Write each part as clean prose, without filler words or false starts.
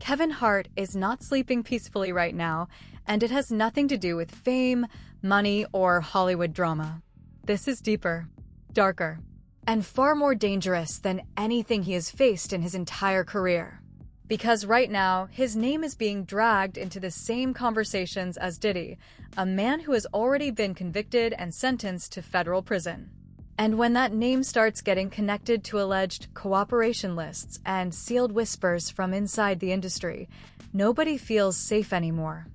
Kevin Hart is not sleeping peacefully right now, and it has nothing to do with fame, money, or Hollywood drama. This is deeper, darker, and far more dangerous than anything he has faced in his entire career. Because right now, his name is being dragged into the same conversations as Diddy, a man who has already been convicted and sentenced to federal prison. And when that name starts getting connected to alleged cooperation lists and sealed whispers from inside the industry, nobody feels safe anymore.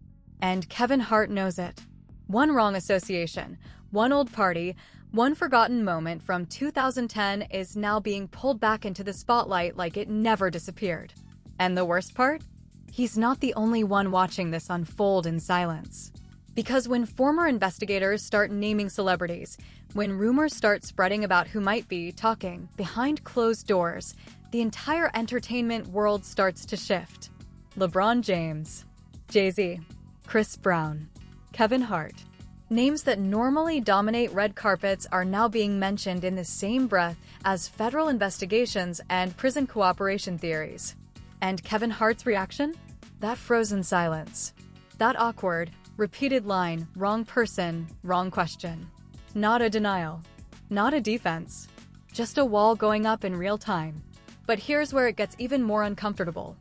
And Kevin Hart knows it. One wrong association, one old party, one forgotten moment from 2010 is now being pulled back into the spotlight like it never disappeared. And the worst part? He's not the only one watching this unfold in silence. Because when former investigators start naming celebrities, when rumors start spreading about who might be talking behind closed doors, the entire entertainment world starts to shift. LeBron James, Jay-Z, Chris Brown, Kevin Hart. Names that normally dominate red carpets are now being mentioned in the same breath as federal investigations and prison cooperation theories. And Kevin Hart's reaction? That frozen silence. That awkward, repeated line, wrong person, wrong question. Not a denial. Not a defense. Just a wall going up in real time. But here's where it gets even more uncomfortable.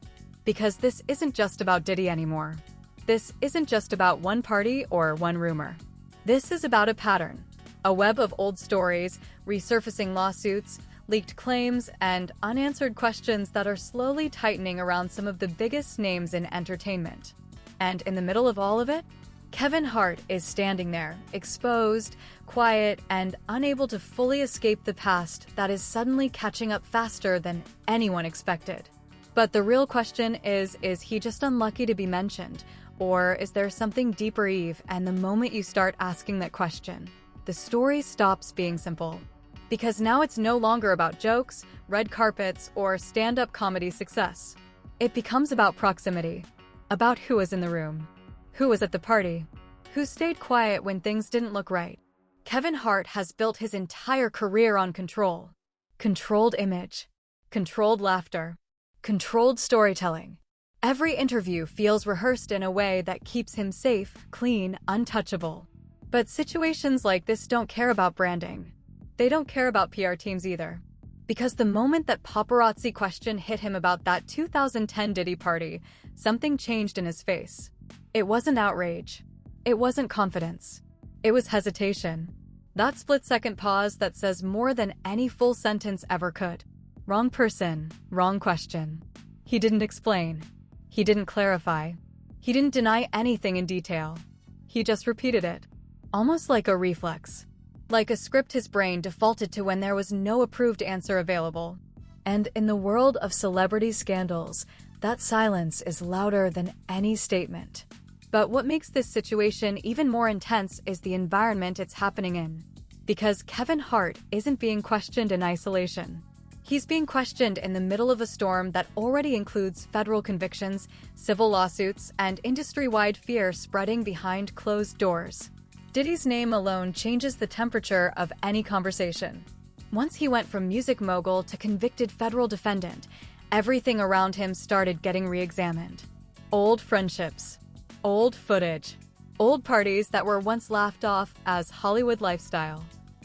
Because this isn't just about Diddy anymore. This isn't just about one party or one rumor. This is about a pattern. A web of old stories, resurfacing lawsuits, leaked claims, and unanswered questions that are slowly tightening around some of the biggest names in entertainment. And in the middle of all of it, Kevin Hart is standing there, exposed, quiet, and unable to fully escape the past that is suddenly catching up faster than anyone expected. But the real question is he just unlucky to be mentioned? Or is there something deeper, Eve? And the moment you start asking that question, the story stops being simple. Because now it's no longer about jokes, red carpets, or stand-up comedy success. It becomes about proximity. About who was in the room. Who was at the party? Who stayed quiet when things didn't look right? Kevin Hart has built his entire career on control. Controlled image. Controlled laughter. Controlled storytelling. Every interview feels rehearsed in a way that keeps him safe, clean, untouchable. But situations like this don't care about branding. They don't care about PR teams either. Because the moment that paparazzi question hit him about that 2010 Diddy party, something changed in his face. It wasn't outrage. It wasn't confidence. It was hesitation. That split-second pause that says more than any full sentence ever could. Wrong person, wrong question. He didn't explain. He didn't clarify. He didn't deny anything in detail. He just repeated it. Almost like a reflex. Like a script his brain defaulted to when there was no approved answer available. And in the world of celebrity scandals, that silence is louder than any statement. But what makes this situation even more intense is the environment it's happening in. Because Kevin Hart isn't being questioned in isolation. He's being questioned in the middle of a storm that already includes federal convictions, civil lawsuits, and industry-wide fear spreading behind closed doors. Diddy's name alone changes the temperature of any conversation. Once he went from music mogul to convicted federal defendant, everything around him started getting re-examined. Old friendships, old footage, old parties that were once laughed off as Hollywood lifestyle.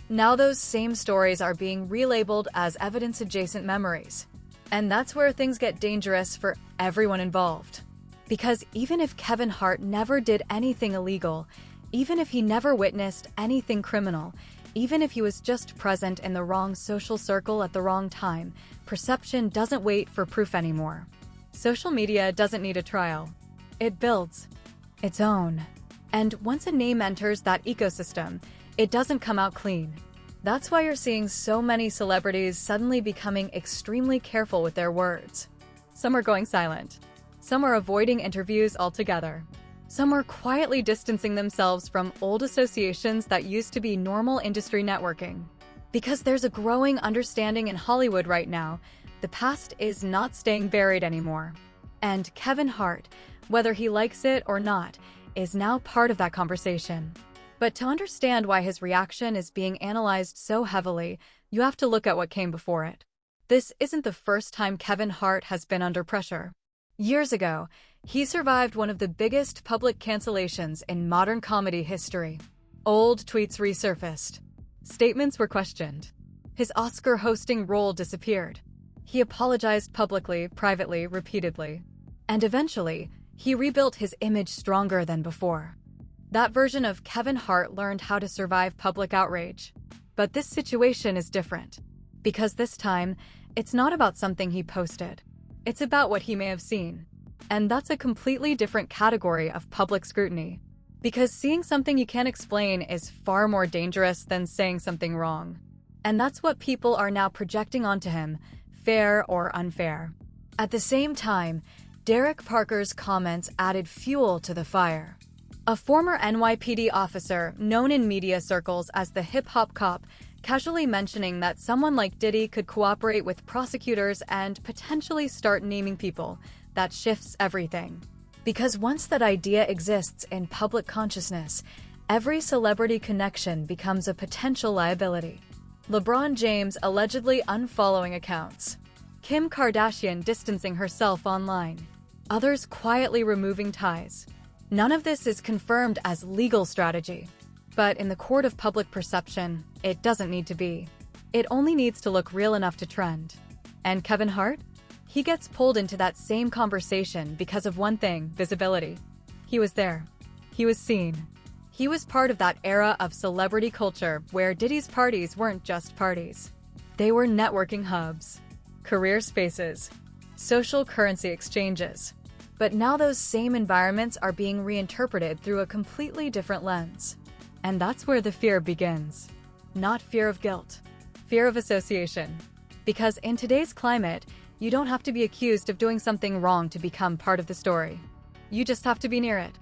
Now those same stories are being relabeled as evidence-adjacent memories. And that's where things get dangerous for everyone involved. Because even if Kevin Hart never did anything illegal, even if he never witnessed anything criminal, even if he was just present in the wrong social circle at the wrong time, perception doesn't wait for proof anymore. Social media doesn't need a trial. It builds its own. And once a name enters that ecosystem, it doesn't come out clean. That's why you're seeing so many celebrities suddenly becoming extremely careful with their words. Some are going silent. Some are avoiding interviews altogether. Some are quietly distancing themselves from old associations that used to be normal industry networking. Because there's a growing understanding in Hollywood right now, the past is not staying buried anymore. And Kevin Hart, whether he likes it or not, is now part of that conversation. But to understand why his reaction is being analyzed so heavily, you have to look at what came before it. This isn't the first time Kevin Hart has been under pressure. Years ago, he survived one of the biggest public cancellations in modern comedy history. Old tweets resurfaced. Statements were questioned. His Oscar hosting role disappeared. He apologized publicly, privately, repeatedly. And eventually, he rebuilt his image stronger than before. That version of Kevin Hart learned how to survive public outrage. But this situation is different. Because this time, it's not about something he posted. It's about what he may have seen. And that's a completely different category of public scrutiny. Because seeing something you can't explain is far more dangerous than saying something wrong. And that's what people are now projecting onto him, fair or unfair. At the same time, Derek Parker's comments added fuel to the fire. A former NYPD officer, known in media circles as the hip-hop cop, casually mentioning that someone like Diddy could cooperate with prosecutors and potentially start naming people, that shifts everything. Because once that idea exists in public consciousness, every celebrity connection becomes a potential liability. LeBron James allegedly unfollowing accounts. Kim Kardashian distancing herself online. Others quietly removing ties. None of this is confirmed as legal strategy. But in the court of public perception, it doesn't need to be. It only needs to look real enough to trend. And Kevin Hart? He gets pulled into that same conversation because of one thing: visibility. He was there. He was seen. He was part of that era of celebrity culture where Diddy's parties weren't just parties. They were networking hubs, career spaces, social currency exchanges. But now those same environments are being reinterpreted through a completely different lens. And that's where the fear begins. Not fear of guilt, fear of association. Because in today's climate, you don't have to be accused of doing something wrong to become part of the story. You just have to be near it.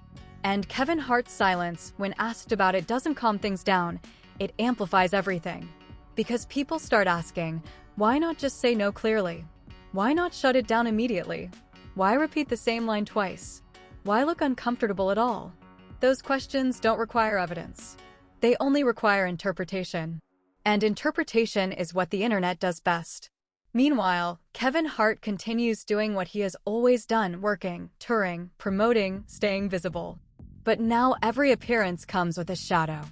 And Kevin Hart's silence, when asked about it, doesn't calm things down, it amplifies everything. Because people start asking, why not just say no clearly? Why not shut it down immediately? Why repeat the same line twice? Why look uncomfortable at all? Those questions don't require evidence. They only require interpretation. And interpretation is what the internet does best. Meanwhile, Kevin Hart continues doing what he has always done: working, touring, promoting, staying visible. But now every appearance comes with a shadow.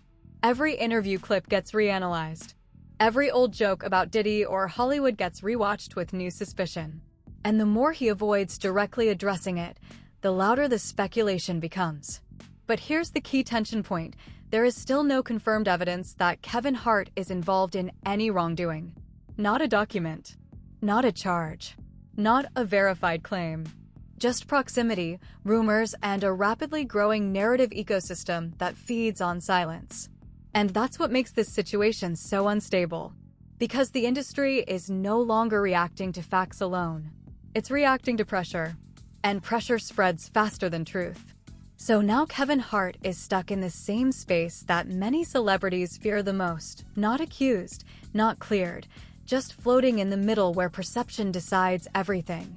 Every interview clip gets reanalyzed. Every old joke about Diddy or Hollywood gets rewatched with new suspicion. And the more he avoids directly addressing it, the louder the speculation becomes. But here's the key tension point. There is still no confirmed evidence that Kevin Hart is involved in any wrongdoing. Not a document. Not a charge. Not a verified claim. Just proximity, rumors, and a rapidly growing narrative ecosystem that feeds on silence. And that's what makes this situation so unstable. Because the industry is no longer reacting to facts alone. It's reacting to pressure. And pressure spreads faster than truth. So now Kevin Hart is stuck in the same space that many celebrities fear the most. Not accused, not cleared, just floating in the middle where perception decides everything.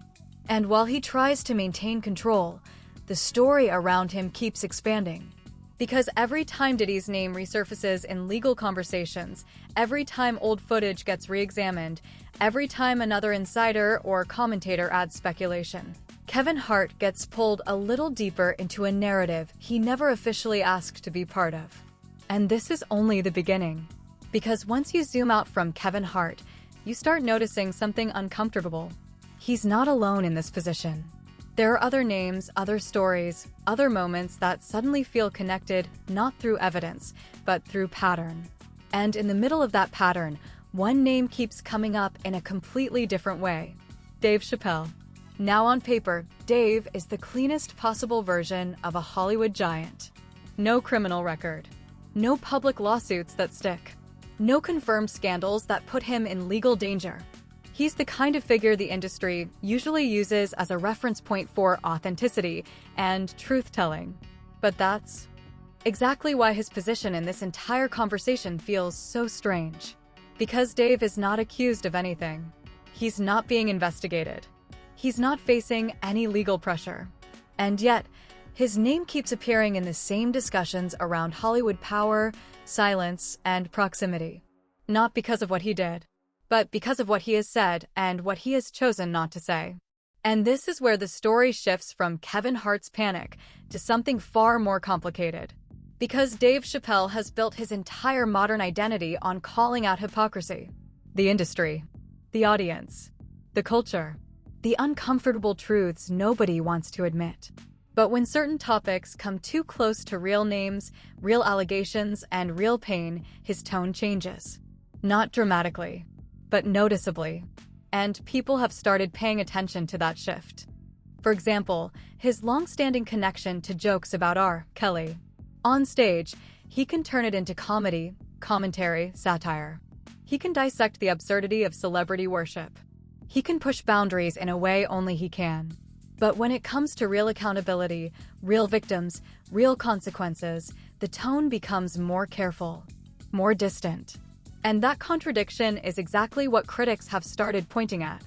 And while he tries to maintain control, the story around him keeps expanding. Because every time Diddy's name resurfaces in legal conversations, every time old footage gets re-examined, every time another insider or commentator adds speculation, Kevin Hart gets pulled a little deeper into a narrative he never officially asked to be part of. And this is only the beginning. Because once you zoom out from Kevin Hart, you start noticing something uncomfortable. He's not alone in this position. There are other names, other stories, other moments that suddenly feel connected, not through evidence, but through pattern. And in the middle of that pattern, one name keeps coming up in a completely different way. Dave Chappelle. Now on paper, Dave is the cleanest possible version of a Hollywood giant. No criminal record. No public lawsuits that stick. No confirmed scandals that put him in legal danger. He's the kind of figure the industry usually uses as a reference point for authenticity and truth-telling. But that's exactly why his position in this entire conversation feels so strange. Because Dave is not accused of anything. He's not being investigated. He's not facing any legal pressure. And yet, his name keeps appearing in the same discussions around Hollywood power, silence, and proximity. Not because of what he did, but because of what he has said and what he has chosen not to say. And this is where the story shifts from Kevin Hart's panic to something far more complicated. Because Dave Chappelle has built his entire modern identity on calling out hypocrisy. The industry, the audience, the culture, the uncomfortable truths nobody wants to admit. But when certain topics come too close to real names, real allegations, and real pain, his tone changes. Not dramatically, but noticeably. And people have started paying attention to that shift. For example, his long-standing connection to jokes about R. Kelly. On stage, he can turn it into comedy, commentary, satire. He can dissect the absurdity of celebrity worship. He can push boundaries in a way only he can. But when it comes to real accountability, real victims, real consequences, the tone becomes more careful, more distant. And that contradiction is exactly what critics have started pointing at.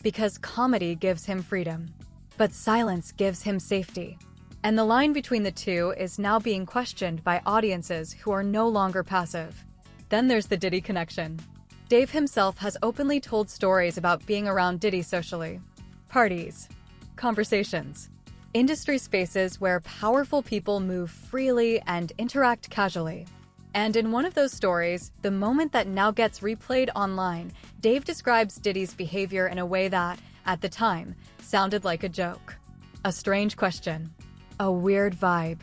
Because comedy gives him freedom, but silence gives him safety. And the line between the two is now being questioned by audiences who are no longer passive. Then there's the Diddy connection. Dave himself has openly told stories about being around Diddy socially. Parties, conversations, industry spaces where powerful people move freely and interact casually. And in one of those stories, the moment that now gets replayed online, Dave describes Diddy's behavior in a way that, at the time, sounded like a joke. A strange question. A weird vibe.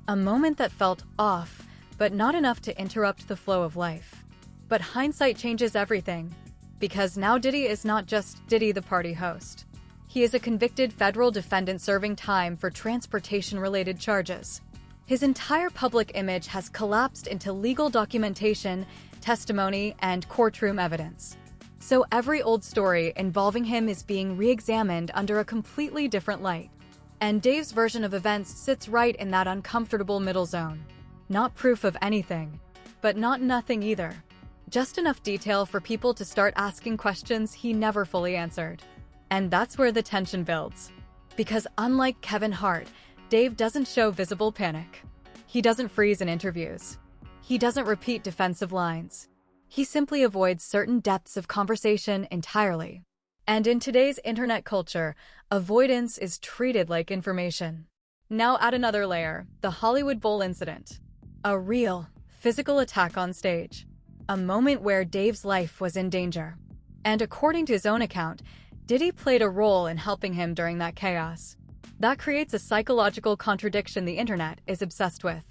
A moment that felt off, but not enough to interrupt the flow of life. But hindsight changes everything. Because now Diddy is not just Diddy the party host. He is a convicted federal defendant serving time for transportation-related charges. His entire public image has collapsed into legal documentation, testimony, and courtroom evidence. So every old story involving him is being re-examined under a completely different light. And Dave's version of events sits right in that uncomfortable middle zone. Not proof of anything, but not nothing either. Just enough detail for people to start asking questions he never fully answered. And that's where the tension builds. Because unlike Kevin Hart, Dave doesn't show visible panic. He doesn't freeze in interviews. He doesn't repeat defensive lines. He simply avoids certain depths of conversation entirely. And in today's internet culture, avoidance is treated like information. Now add another layer, the Hollywood Bowl incident. A real, physical attack on stage. A moment where Dave's life was in danger. And according to his own account, Diddy played a role in helping him during that chaos. That creates a psychological contradiction the internet is obsessed with.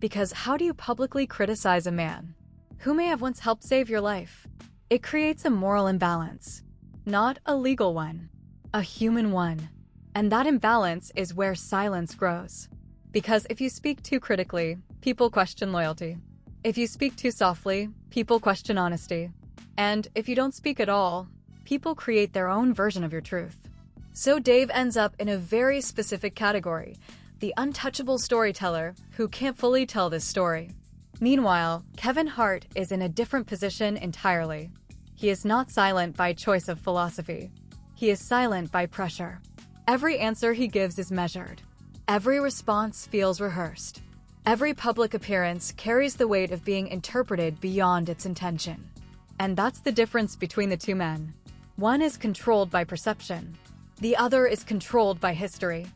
Because how do you publicly criticize a man who may have once helped save your life? It creates a moral imbalance. Not a legal one. A human one. And that imbalance is where silence grows. Because if you speak too critically, people question loyalty. If you speak too softly, people question honesty. And if you don't speak at all, people create their own version of your truth. So Dave ends up in a very specific category, the untouchable storyteller who can't fully tell this story. Meanwhile, Kevin Hart is in a different position entirely. He is not silent by choice of philosophy. He is silent by pressure. Every answer he gives is measured. Every response feels rehearsed. Every public appearance carries the weight of being interpreted beyond its intention. And that's the difference between the two men. One is controlled by perception. The other is controlled by history.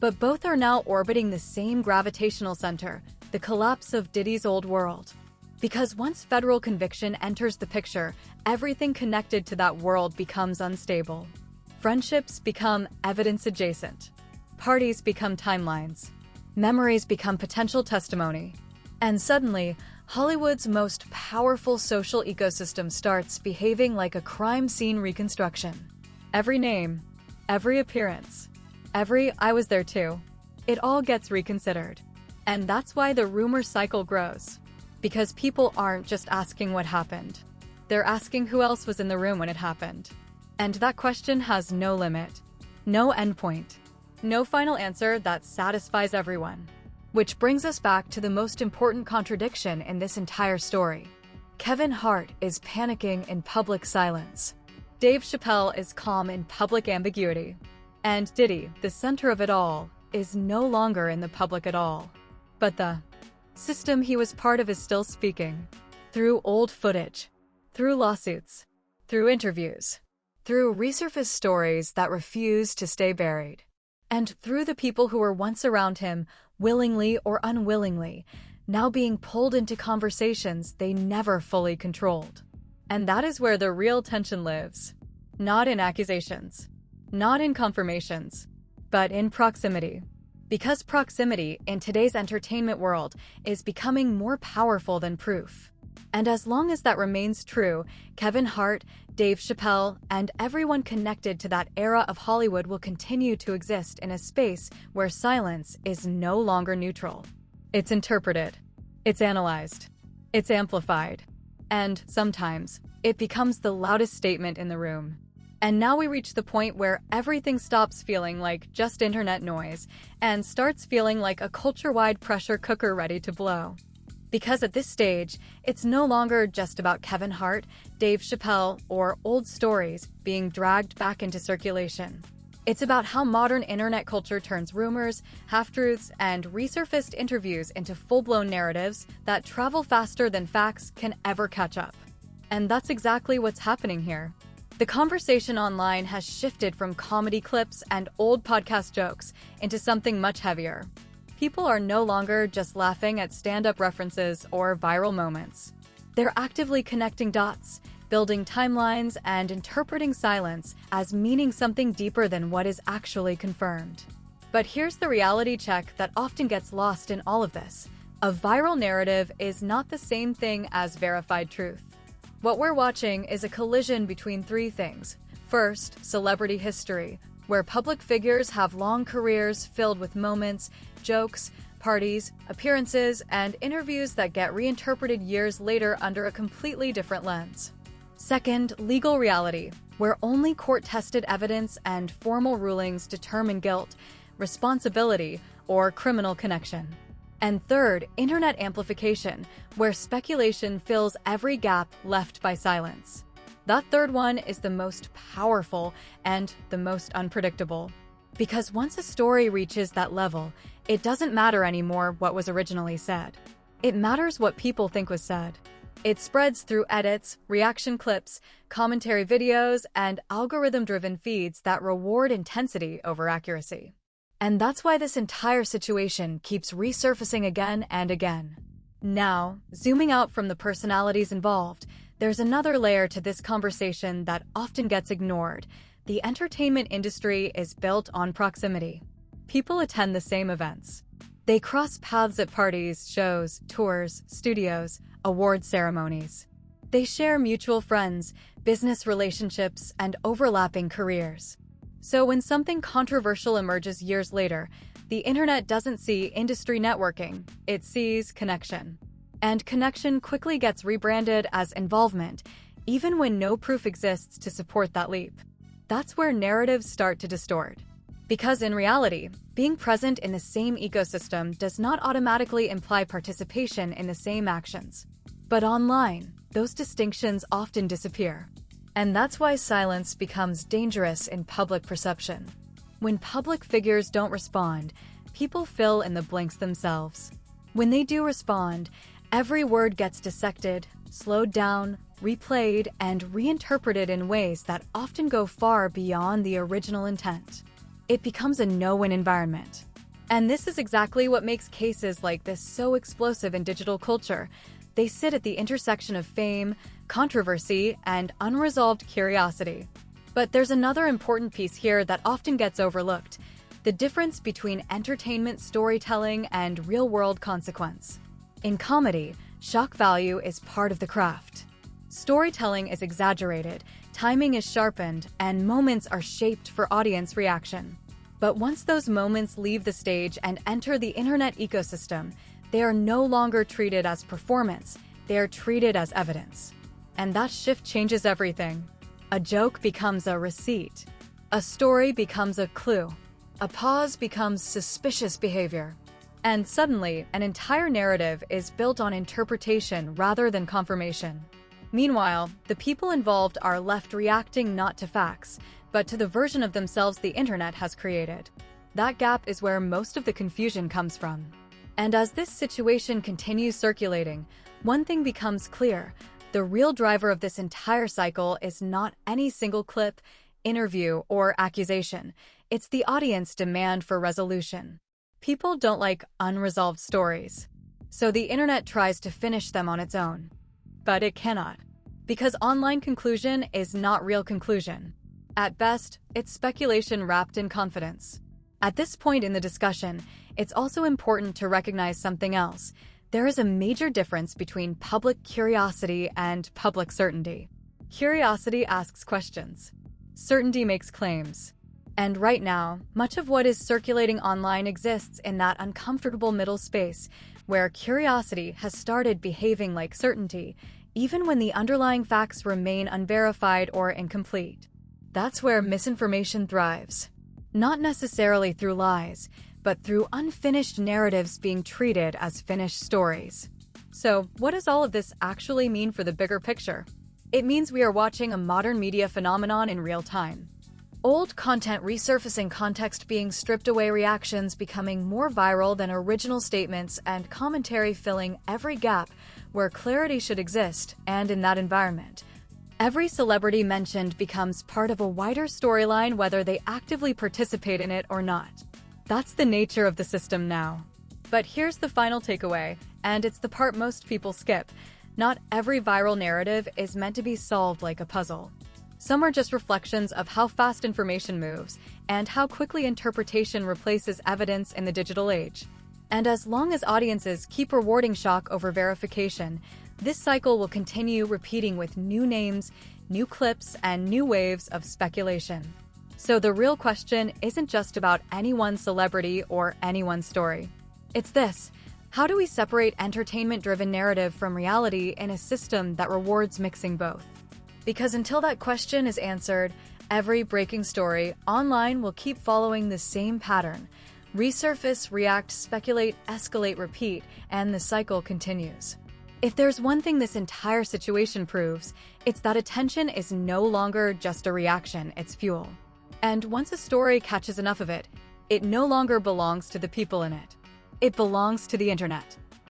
But both are now orbiting the same gravitational center, the collapse of Diddy's old world. Because once federal conviction enters the picture, everything connected to that world becomes unstable. Friendships become evidence adjacent. Parties become timelines. Memories become potential testimony. And suddenly, Hollywood's most powerful social ecosystem starts behaving like a crime scene reconstruction. Every name, every appearance, every "I was there too," it all gets reconsidered. And that's why the rumor cycle grows. Because people aren't just asking what happened. They're asking who else was in the room when it happened. And that question has no limit, no endpoint, no final answer that satisfies everyone. Which brings us back to the most important contradiction in this entire story. Kevin Hart is panicking in public silence. Dave Chappelle is calm in public ambiguity. And Diddy, the center of it all, is no longer in the public at all. But the system he was part of is still speaking. Through old footage. Through lawsuits. Through interviews. through resurfaced stories that refuse to stay buried, and through the people who were once around him, willingly or unwillingly, now being pulled into conversations they never fully controlled. And that is where the real tension lives. Not in accusations, not in confirmations, but in proximity. Because proximity in today's entertainment world is becoming more powerful than proof. And as long as that remains true, Kevin Hart, Dave Chappelle, and everyone connected to that era of Hollywood will continue to exist in a space where silence is no longer neutral. It's interpreted, it's analyzed, it's amplified, and sometimes it becomes the loudest statement in the room. And now we reach the point where everything stops feeling like just internet noise and starts feeling like a culture-wide pressure cooker ready to blow. Because at this stage, it's no longer just about Kevin Hart, Dave Chappelle, or old stories being dragged back into circulation. It's about how modern internet culture turns rumors, half-truths, and resurfaced interviews into full-blown narratives that travel faster than facts can ever catch up. And that's exactly what's happening here. The conversation online has shifted from comedy clips and old podcast jokes into something much heavier. People are no longer just laughing at stand-up references or viral moments. They're actively connecting dots, building timelines, and interpreting silence as meaning something deeper than what is actually confirmed. But here's the reality check that often gets lost in all of this. A viral narrative is not the same thing as verified truth. What we're watching is a collision between three things. First, celebrity history, where public figures have long careers filled with moments, jokes, parties, appearances, and interviews that get reinterpreted years later under a completely different lens. Second, legal reality, where only court-tested evidence and formal rulings determine guilt, responsibility, or criminal connection. And third, internet amplification, where speculation fills every gap left by silence. That third one is the most powerful and the most unpredictable. Because once a story reaches that level, it doesn't matter anymore what was originally said. It matters what people think was said. It spreads through edits, reaction clips, commentary videos, and algorithm-driven feeds that reward intensity over accuracy. And that's why this entire situation keeps resurfacing again and again. Now, zooming out from the personalities involved, there's another layer to this conversation that often gets ignored. The entertainment industry is built on proximity. People attend the same events. They cross paths at parties, shows, tours, studios, award ceremonies. They share mutual friends, business relationships, and overlapping careers. So when something controversial emerges years later, the internet doesn't see industry networking, it sees connection. And connection quickly gets rebranded as involvement, even when no proof exists to support that leap. That's where narratives start to distort. Because in reality, being present in the same ecosystem does not automatically imply participation in the same actions. But online, those distinctions often disappear. And that's why silence becomes dangerous in public perception. When public figures don't respond, people fill in the blanks themselves. When they do respond, every word gets dissected, slowed down, replayed, and reinterpreted in ways that often go far beyond the original intent. It becomes a no-win environment. And this is exactly what makes cases like this so explosive in digital culture. They sit at the intersection of fame, controversy, and unresolved curiosity. But there's another important piece here that often gets overlooked: the difference between entertainment storytelling and real-world consequence. In comedy, shock value is part of the craft. Storytelling is exaggerated, timing is sharpened, and moments are shaped for audience reaction. But once those moments leave the stage and enter the internet ecosystem, they are no longer treated as performance, they are treated as evidence. And that shift changes everything. A joke becomes a receipt. A story becomes a clue. A pause becomes suspicious behavior. And suddenly, an entire narrative is built on interpretation rather than confirmation. Meanwhile, the people involved are left reacting not to facts, but to the version of themselves the internet has created. That gap is where most of the confusion comes from. And as this situation continues circulating, one thing becomes clear: The real driver of this entire cycle is not any single clip, interview, or accusation. It's the audience demand for resolution. People don't like unresolved stories, so the internet tries to finish them on its own. But it cannot, because online conclusion is not real conclusion. At best, it's speculation wrapped in confidence. At this point in the discussion, it's also important to recognize something else. There is a major difference between public curiosity and public certainty. Curiosity asks questions. Certainty makes claims. And right now, much of what is circulating online exists in that uncomfortable middle space where curiosity has started behaving like certainty, even when the underlying facts remain unverified or incomplete. That's where misinformation thrives. Not necessarily through lies, but through unfinished narratives being treated as finished stories. So, what does all of this actually mean for the bigger picture? It means we are watching a modern media phenomenon in real time. Old content resurfacing, context being stripped away, reactions becoming more viral than original statements, and commentary filling every gap where clarity should exist. And in that environment, every celebrity mentioned becomes part of a wider storyline, whether they actively participate in it or not. That's the nature of the system now. But here's the final takeaway, and it's the part most people skip. Not every viral narrative is meant to be solved like a puzzle. Some are just reflections of how fast information moves and how quickly interpretation replaces evidence in the digital age. And as long as audiences keep rewarding shock over verification, this cycle will continue repeating with new names, new clips, and new waves of speculation. So the real question isn't just about any one celebrity or any one story. It's this: how do we separate entertainment-driven narrative from reality in a system that rewards mixing both? Because until that question is answered, every breaking story online will keep following the same pattern: resurface, react, speculate, escalate, repeat, and the cycle continues. If there's one thing this entire situation proves, it's that attention is no longer just a reaction, it's fuel. And once a story catches enough of it, it no longer belongs to the people in it. It belongs to the internet.